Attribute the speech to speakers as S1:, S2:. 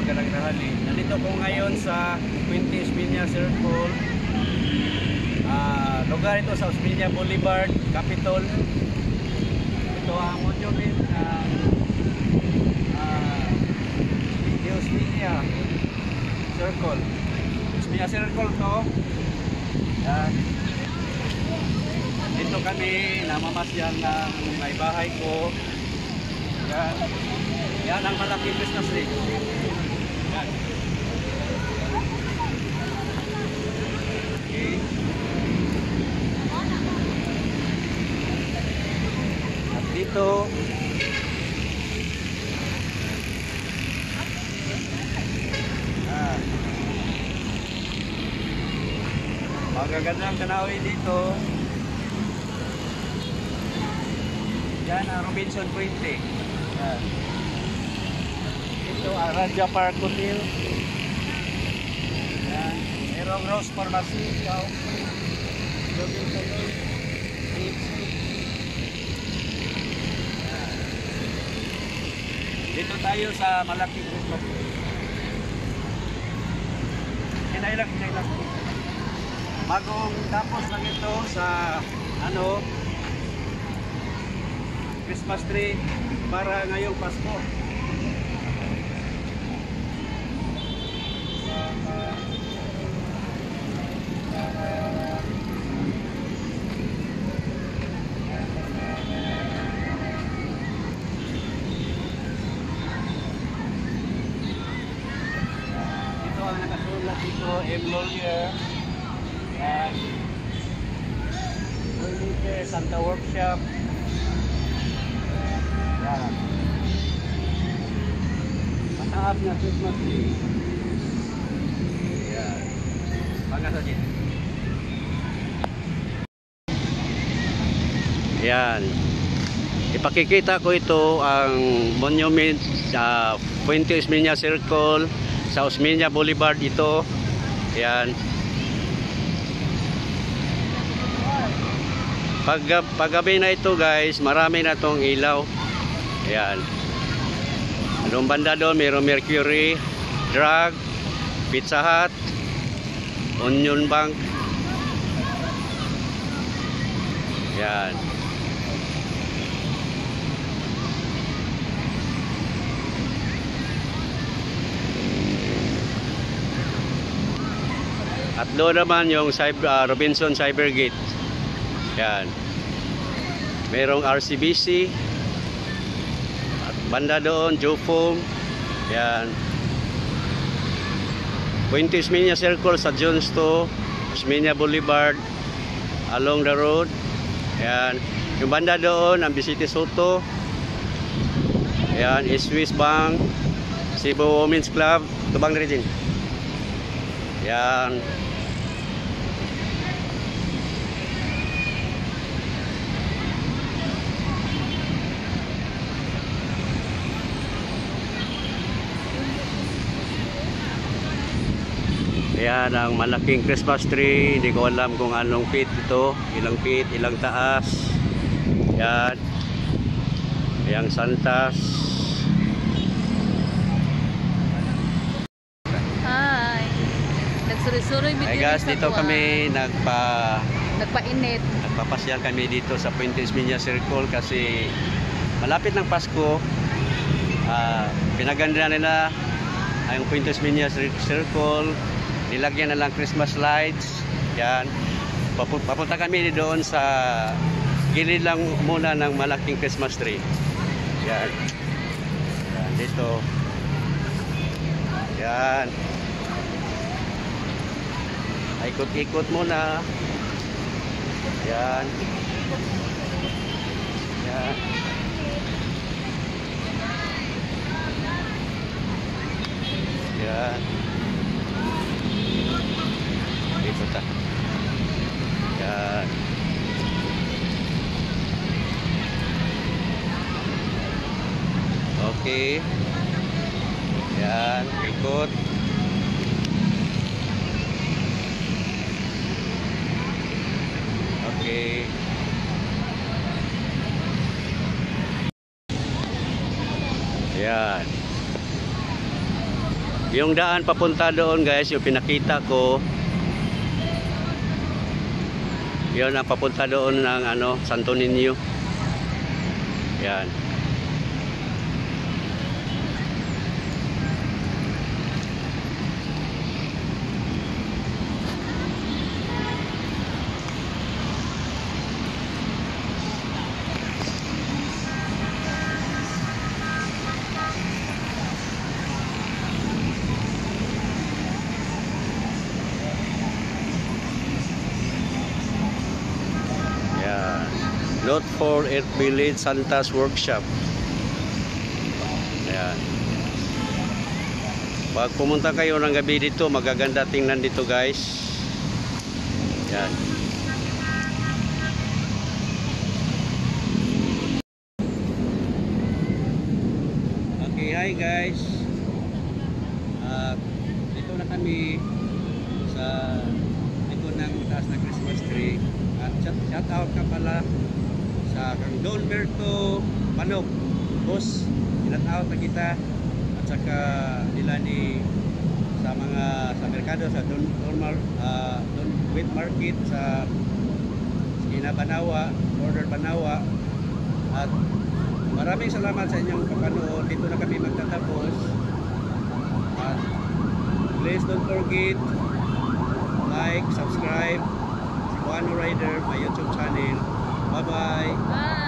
S1: magandang tanghali. Nandito ko ngayon sa Puente Espeña Circle. Lugar ito sa Espeña Boulevard, Capitol. Ito ang monument ng Espeña Circle. Espeña Circle to. Yan. Dito kami namamasyal ng may bahay ko. Yan. Yan ang malaking Christmas tree. Yan. Okay. At dito magagandang tanawin dito. Yan ang Robinson Puente. Yan. Ito ang Raja Park Hotel. Yan. Merong Rose Pharmacy. Robinson Puente. Dito tayo sa malaking Christmas tree. Hinay lang. Bagong tapos lang ito sa Christmas tree para ngayong Pasko. Ito ang nakasulat dito, M. Lawyer. Furniture, Santa Workshop. Yan. Mataap na Christmas tree. Yan. Pagkasasin. Yan. Ipakikita ko ito ang monument sa Puente Espeña Circle sa Espeña Boulevard ito. Yan. Paggabi na ito guys, marami na tong ilaw. Ayan. Anong banda doon? Mayroong Mercury, Drug, Pizza Hut, Union Bank. Ayan. At doon naman yung Robinson Cybergate. Yan. Merong RCBC. At banda doon, Jufom. Yan. Puente Espeña Circle sa Johnstown, Espeña Boulevard, along the road. Yan. Yung banda doon, ang Vicente Soto. Yan, Swiss Bank, Cebu Women's Club, Tubang Region. Yan. Ayan ang malaking Christmas tree. Hindi ko alam kung anong feet ito. Ilang feet, ilang taas. Ayan. Ayan Santas.
S2: Hi. Nagsuri-suri video.
S1: Hi guys, dito kami
S2: nagpainit.
S1: Nagpapasyal kami dito sa Puente Espeña Circle kasi malapit ng Pasko. Pinaganda nila ang Puente Espeña Circle. Nilagyan na lang Christmas lights. Yan. Papunta kami doon sa gilid lang muna ng malaking Christmas tree. Yan. Yan dito. Yan. Ikot-ikot muna. Yan. Yan. Yan. Dito ta. Yan. Okay. Yan, ikot. Okay. Yan. Yung daan papunta doon guys, yung pinakita ko. Yun ang papunta doon ng ano, Santo Niño. Yan. Not for Earth Village Santa's Workshop. Ayan. Pag pumunta kayo ng gabi dito, magaganda tingnan dito guys. Ayan. Okay, hi guys. Dito na kami sa likod ng taas na Christmas tree. At shout out ka pala sa kang Donberto Panog, boss, shout na kita. At saka nila ni sa mga sa merkado sa normal wet market sa Ina Banawa, Order Banawa. At maraming salamat sa inyong kapanood. Dito na kami magtatapos. At please don't forget like, subscribe Cebuano Rider, my YouTube channel. Bye-bye.
S2: Bye.